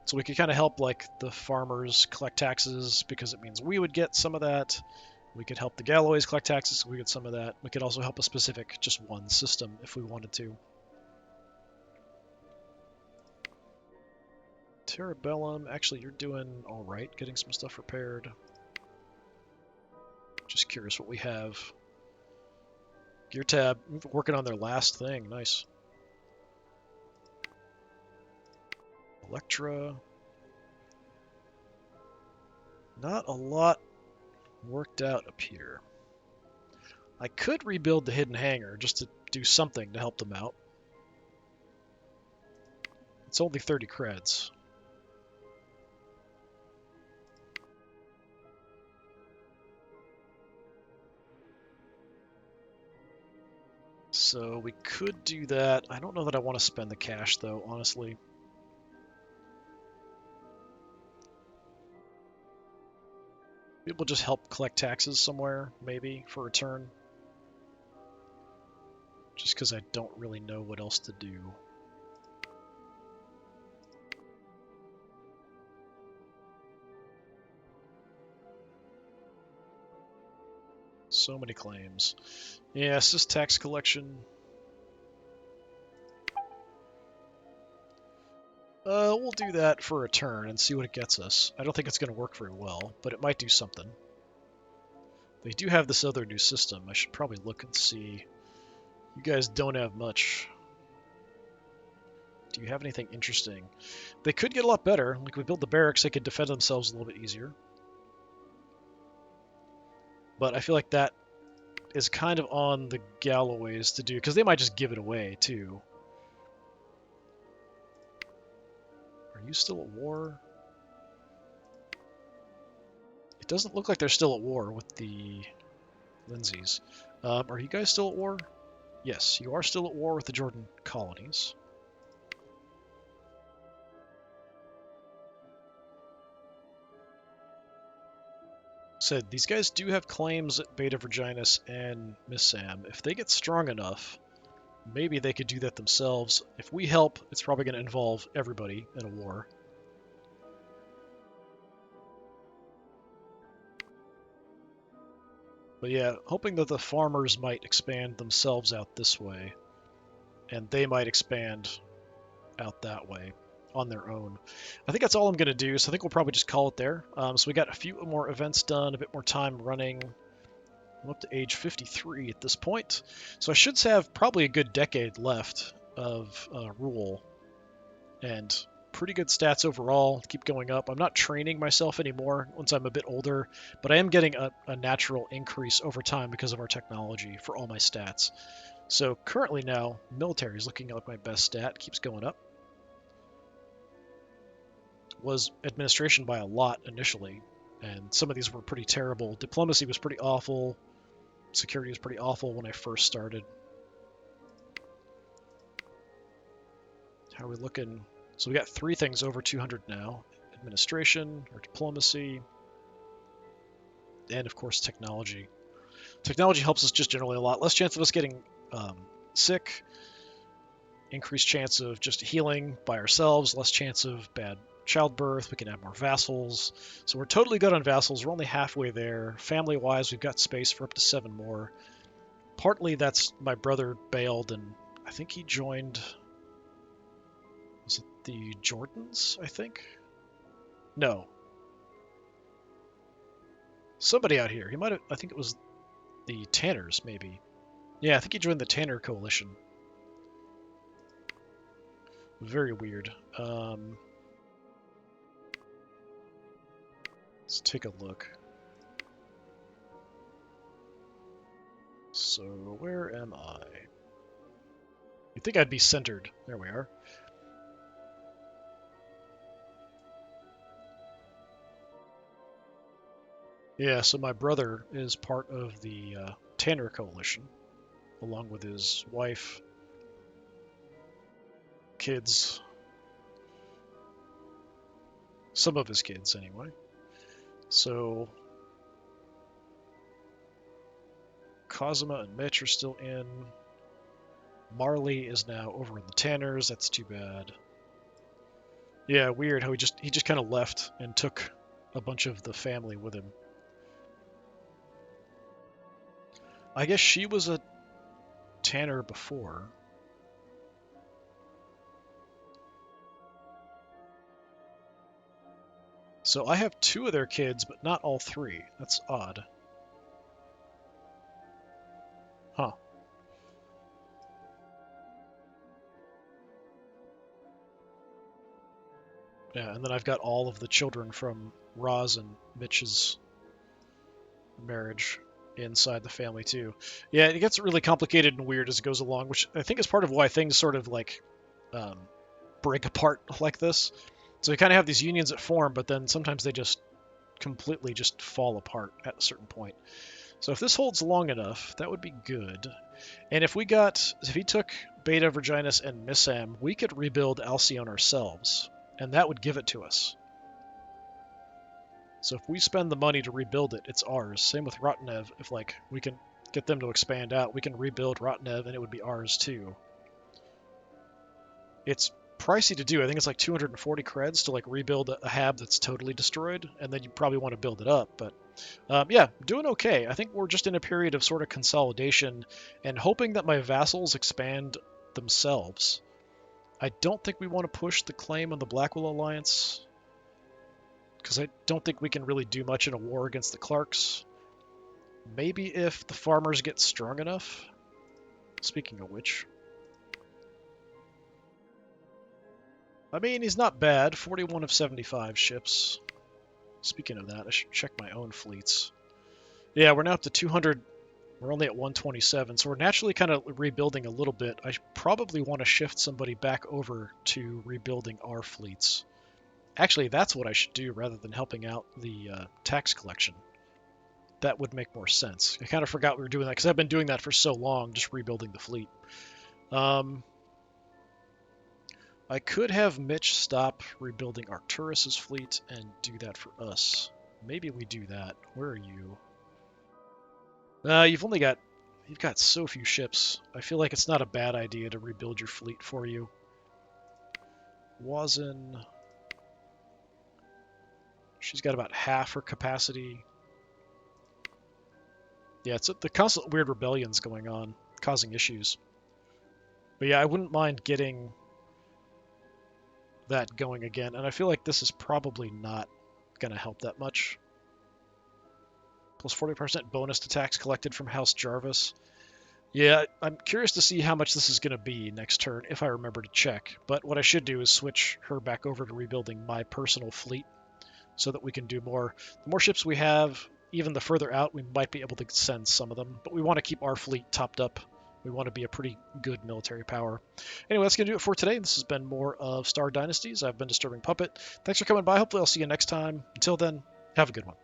So we could kind of help like the farmers collect taxes because it means we would get some of that. We could help the Galloways collect taxes so we get some of that. We could also help a specific, just one system if we wanted to. Terrabellum, actually you're doing alright, getting some stuff repaired. Just curious what we have. Gear tab, working on their last thing, nice. Electra. Not a lot worked out up here. I could rebuild the hidden hangar just to do something to help them out. It's only 30 creds. So we could do that. I don't know that I want to spend the cash though, honestly. People just help collect taxes somewhere, maybe, for a turn. just because I don't really know what else to do. So many claims. Yeah, assist tax collection. We'll do that for a turn and see what it gets us. I don't think it's going to work very well, but it might do something. They do have this other new system. I should probably look and see. You guys don't have much. Do you have anything interesting? They could get a lot better. Like, we build the barracks, they could defend themselves a little bit easier. But I feel like that is kind of on the Galloways to do, because they might just give it away, too. Are you still at war? It doesn't look like they're still at war with the Lindsays. Are you guys still at war? Yes, you are still at war with the Jordan colonies. Said these guys do have claims at Beta Virginis and Missam. If they get strong enough, maybe they could do that themselves. If we help, it's probably going to involve everybody in a war. But yeah, hoping that the farmers might expand themselves out this way, and they might expand out that way on their own. I think that's all I'm going to do, so I think we'll probably just call it there. So we got a few more events done, a bit more time running. I'm up to age 53 at this point, so I should have probably a good decade left of rule, and pretty good stats overall. Keep going up. I'm not training myself anymore once I'm a bit older, but I am getting a natural increase over time because of our technology for all my stats. So currently now, military is looking like my best stat. Keeps going up. Was administration by a lot initially, and some of these were pretty terrible. Diplomacy was pretty awful. Security was pretty awful when I first started. How are we looking? So we got 3 things over 200 now. Administration, or diplomacy, and of course technology. Technology helps us just generally a lot. Less chance of us getting sick, increased chance of just healing by ourselves, less chance of bad childbirth. We can have more vassals. So we're totally good on vassals. We're only halfway there. Family-wise, we've got space for up to 7 more. Partly that's my brother bailed, and I think he joined... Was it the Jordans, I think? No. Somebody out here. He might have... I think it was the Tanners, maybe. Yeah, I think he joined the Tanner Coalition. Very weird. Let's take a look. So, where am I? You'd think I'd be centered. There we are. Yeah, so my brother is part of the Tanner Coalition, along with his wife, kids, some of his kids anyway. So Cosima and Mitch are still in. Marley is now over in the Tanners. That's too bad. Yeah, weird how he just kind of left and took a bunch of the family with him. I guess she was a Tanner before. So I have 2 of their kids, but not all 3. That's odd. Huh. Yeah, and then I've got all of the children from Roz and Mitch's marriage inside the family too. Yeah, it gets really complicated and weird as it goes along, which I think is part of why things sort of like break apart like this. So we kind of have these unions that form, but then sometimes they just completely just fall apart at a certain point. So if this holds long enough, that would be good. And if he took Beta Virginis and Missam, we could rebuild Alcyone ourselves, and that would give it to us. So if we spend the money to rebuild it, it's ours. Same with Rotnev. If like we can get them to expand out. We can rebuild Rotnev, and it would be ours too. It's pricey to do. I think it's like 240 creds to like rebuild a hab that's totally destroyed, and then you probably want to build it up. But yeah, doing okay. I think we're just in a period of sort of consolidation and hoping that my vassals expand themselves. I don't think we want to push the claim on the Blackwell Alliance, because I don't think we can really do much in a war against the Clarks. Maybe if the farmers get strong enough. Speaking of which, I mean, he's not bad. 41 of 75 ships. Speaking of that, I should check my own fleets. Yeah, we're now up to 200. We're only at 127, so we're naturally kind of rebuilding a little bit. I probably want to shift somebody back over to rebuilding our fleets. Actually, that's what I should do rather than helping out the tax collection. That would make more sense. I kind of forgot we were doing that because I've been doing that for so long, just rebuilding the fleet. I could have Mitch stop rebuilding Arcturus's fleet and do that for us. Maybe we do that. Where are you? You've got so few ships. I feel like it's not a bad idea to rebuild your fleet for you. Wazin. She's got about half her capacity. Yeah, it's the constant weird rebellions going on, causing issues. But yeah, I wouldn't mind getting that going again, and I feel like this is probably not going to help that much. Plus 40% bonus to tax collected from House Jarvis. Yeah, I'm curious to see how much this is going to be next turn, if I remember to check. But what I should do is switch her back over to rebuilding my personal fleet, so that we can do more. The more ships we have, even the further out, we might be able to send some of them. But we want to keep our fleet topped up. We want to be a pretty good military power. Anyway, that's going to do it for today. This has been more of Star Dynasties. I've been Disturbing Puppet. Thanks for coming by. Hopefully I'll see you next time. Until then, have a good one.